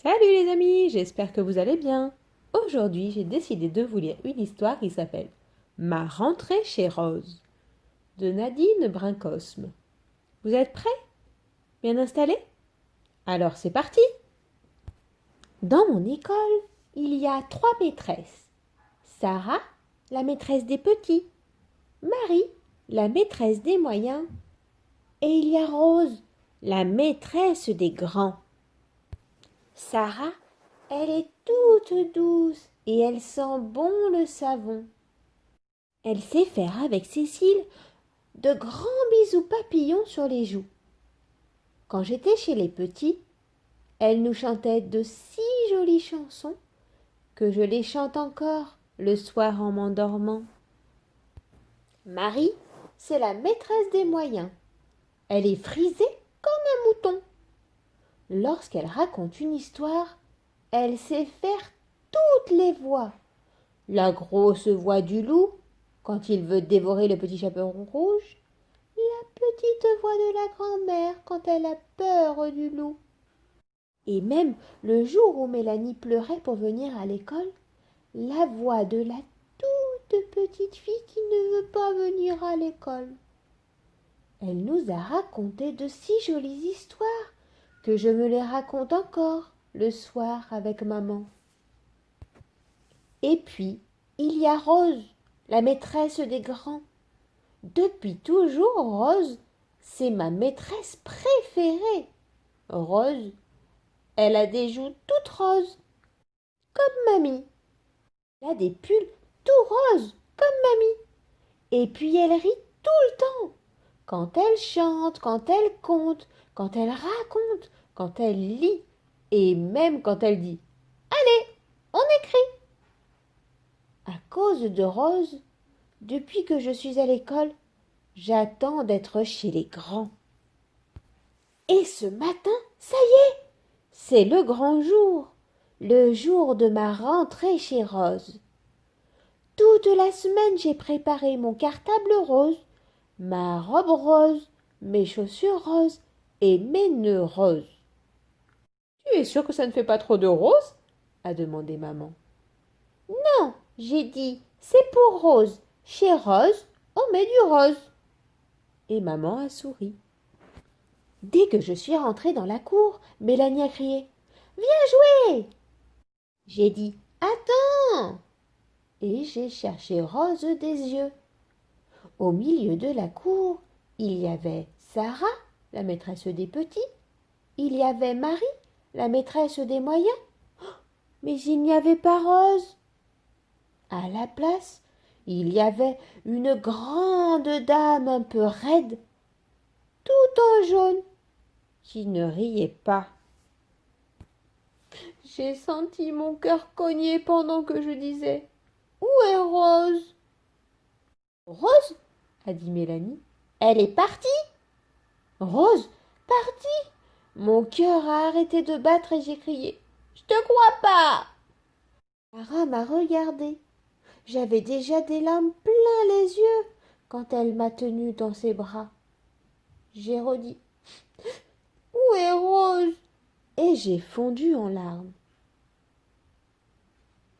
Salut les amis, j'espère que vous allez bien. Aujourd'hui, j'ai décidé de vous lire une histoire qui s'appelle Ma rentrée chez Rose de Nadine Brincosme. Vous êtes prêts? Bien installés? Alors c'est parti! Dans mon école, il y a 3 maîtresses. Sarah, la maîtresse des petits. Marie, la maîtresse des moyens. Et il y a Rose, la maîtresse des grands. Sarah, elle est toute douce et elle sent bon le savon. Elle sait faire avec Cécile de grands bisous papillons sur les joues. Quand j'étais chez les petits, elle nous chantait de si jolies chansons que je les chante encore le soir en m'endormant. Marie, c'est la maîtresse des moyens. Elle est frisée comme un mouton. Lorsqu'elle raconte une histoire, elle sait faire toutes les voix. La grosse voix du loup, quand il veut dévorer le petit chaperon rouge, la petite voix de la grand-mère quand elle a peur du loup. Et même le jour où Mélanie pleurait pour venir à l'école, la voix de la toute petite fille qui ne veut pas venir à l'école. Elle nous a raconté de si jolies histoires que je me les raconte encore le soir avec maman. Et puis, il y a Rose, la maîtresse des grands. Depuis toujours, Rose, c'est ma maîtresse préférée. Rose, elle a des joues toutes roses, comme mamie. Elle a des pulls tout roses, comme mamie. Et puis elle rit tout le temps. Quand elle chante, quand elle compte, quand elle raconte, quand elle lit, et même quand elle dit «Allez, on écrit!» À cause de Rose, depuis que je suis à l'école, j'attends d'être chez les grands. Et ce matin, ça y est, c'est le jour de ma rentrée chez Rose. Toute la semaine, j'ai préparé mon cartable rose, ma robe rose, mes chaussures roses et mes nœuds roses. Tu es sûre que ça ne fait pas trop de rose? A demandé maman. Non, j'ai dit, c'est pour Rose. Chez Rose, on met du rose. Et maman a souri. Dès que je suis rentrée dans la cour, Mélanie a crié «Viens jouer!» J'ai dit «Attends!» et j'ai cherché Rose des yeux. Au milieu de la cour, il y avait Sarah, la maîtresse des petits, il y avait Marie, la maîtresse des moyens, mais il n'y avait pas Rose. À la place, il y avait une grande dame un peu raide, tout en jaune, qui ne riait pas. J'ai senti mon cœur cogner pendant que je disais «Où est Rose?» «Rose?» a dit Mélanie. «Elle est partie?» «Rose partie?» Mon cœur a arrêté de battre et j'ai crié «Je te crois pas!» Sarah m'a regardée. J'avais déjà des larmes plein les yeux quand elle m'a tenue dans ses bras. J'ai redit «Où est Rose?» et j'ai fondu en larmes.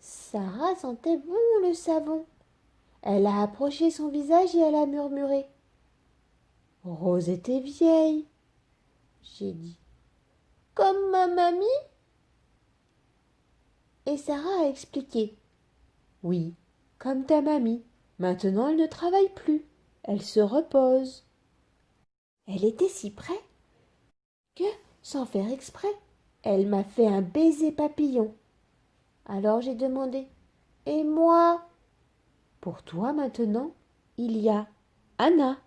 Sarah sentait bon le savon. Elle a approché son visage et elle a murmuré. Rose était vieille, j'ai dit. Comme ma mamie? Et Sarah a expliqué. Oui, comme ta mamie. Maintenant elle ne travaille plus. Elle se repose. Elle était si près que, sans faire exprès, elle m'a fait un baiser papillon. Alors j'ai demandé. Et moi? Pour toi maintenant, il y a Anna.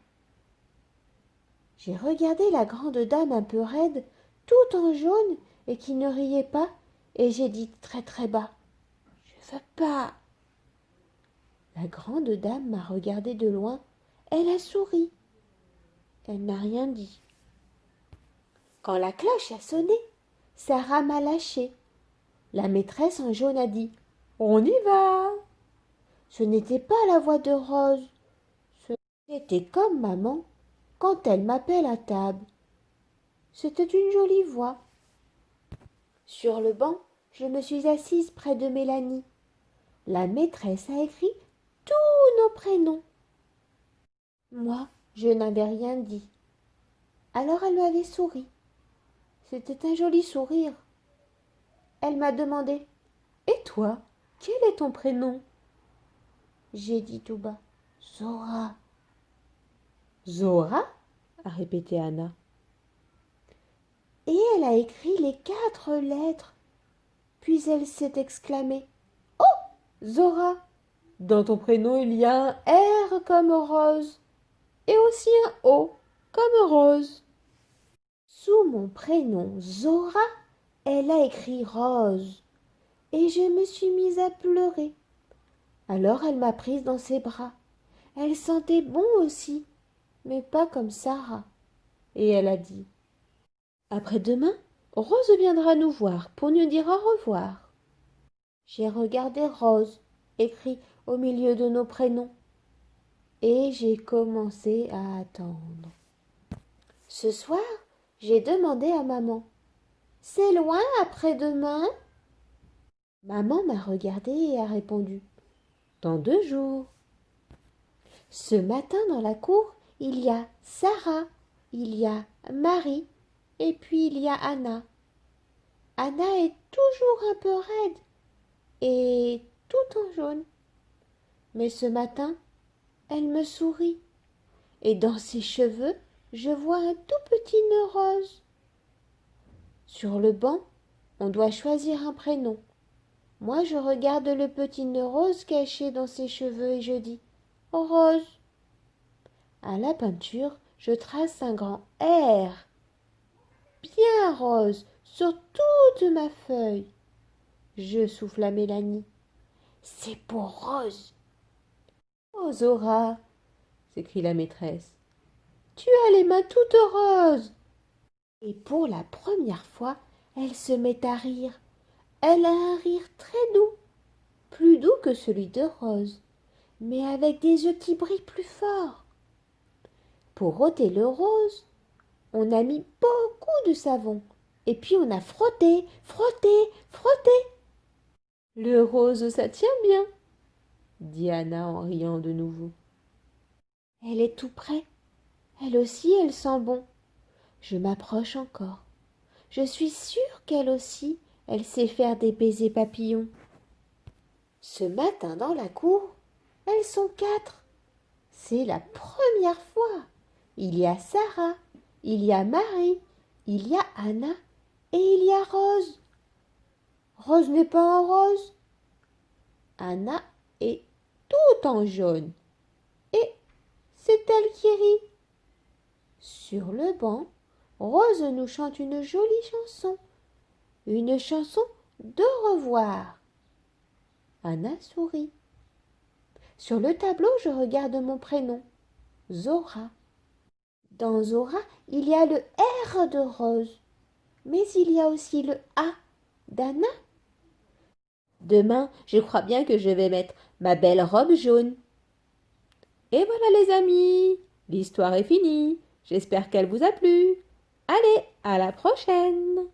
J'ai regardé la grande dame un peu raide, tout en jaune et qui ne riait pas, et j'ai dit très très bas «Je veux pas». La grande dame m'a regardé de loin, elle a souri, elle n'a rien dit. Quand la cloche a sonné, Sarah m'a lâché. La maîtresse en jaune a dit «On y va». Ce n'était pas la voix de Rose, c'était comme maman quand elle m'appelle à table. C'était une jolie voix. Sur le banc, je me suis assise près de Mélanie. La maîtresse a écrit tous nos prénoms. Moi, je n'avais rien dit. Alors elle m'avait souri. C'était un joli sourire. Elle m'a demandé: Et toi, quel est ton prénom? J'ai dit tout bas: Zora. Zora? A répété Anna. Et elle a écrit les 4 lettres. Puis elle s'est exclamée: Oh, Zora, dans ton prénom il y a un R comme rose et aussi un O comme rose. Sous mon prénom Zora, elle a écrit rose et je me suis mise à pleurer. Alors elle m'a prise dans ses bras. Elle sentait bon aussi, mais pas comme Sarah. Et elle a dit: Après-demain, Rose viendra nous voir pour nous dire au revoir. J'ai regardé Rose, écrit au milieu de nos prénoms, et j'ai commencé à attendre. Ce soir, j'ai demandé à maman: C'est loin après-demain? Maman m'a regardée et a répondu: Dans 2 jours. Ce matin dans la cour, il y a Sarah, il y a Marie, et puis il y a Anna. Anna est toujours un peu raide et tout en jaune. Mais ce matin, elle me sourit, et dans ses cheveux, je vois un tout petit nœud rose. Sur le banc, on doit choisir un prénom. Moi, je regarde le petit nœud rose caché dans ses cheveux et je dis: Rose. À la peinture, je trace un grand R, bien rose, sur toute ma feuille. Je souffle à Mélanie: C'est pour Rose. Oh Zora, s'écrie la maîtresse, tu as les mains toutes roses. Et pour la première fois, elle se met à rire. Elle a un rire très doux, plus doux que celui de Rose, mais avec des yeux qui brillent plus fort. Pour ôter le rose, on a mis beaucoup de savon, et puis on a frotté, frotté, frotté. Le rose, ça tient bien, dit Anna en riant de nouveau. Elle est tout près. Elle aussi, elle sent bon. Je m'approche encore. Je suis sûre qu'elle aussi, elle sait faire des baisers papillons. Ce matin dans la cour, elles sont 4. C'est la première fois. Il y a Sarah, il y a Marie, il y a Anna et il y a Rose. Rose n'est pas en rose. Anna est tout en jaune. Et c'est elle qui rit. Sur le banc, Rose nous chante une jolie chanson. Une chanson de revoir. Anna sourit. Sur le tableau, je regarde mon prénom, Zora. Dans Zora, il y a le R de Rose, mais il y a aussi le A d'Anna. Demain, je crois bien que je vais mettre ma belle robe jaune. Et voilà les amis, l'histoire est finie. J'espère qu'elle vous a plu. Allez, à la prochaine!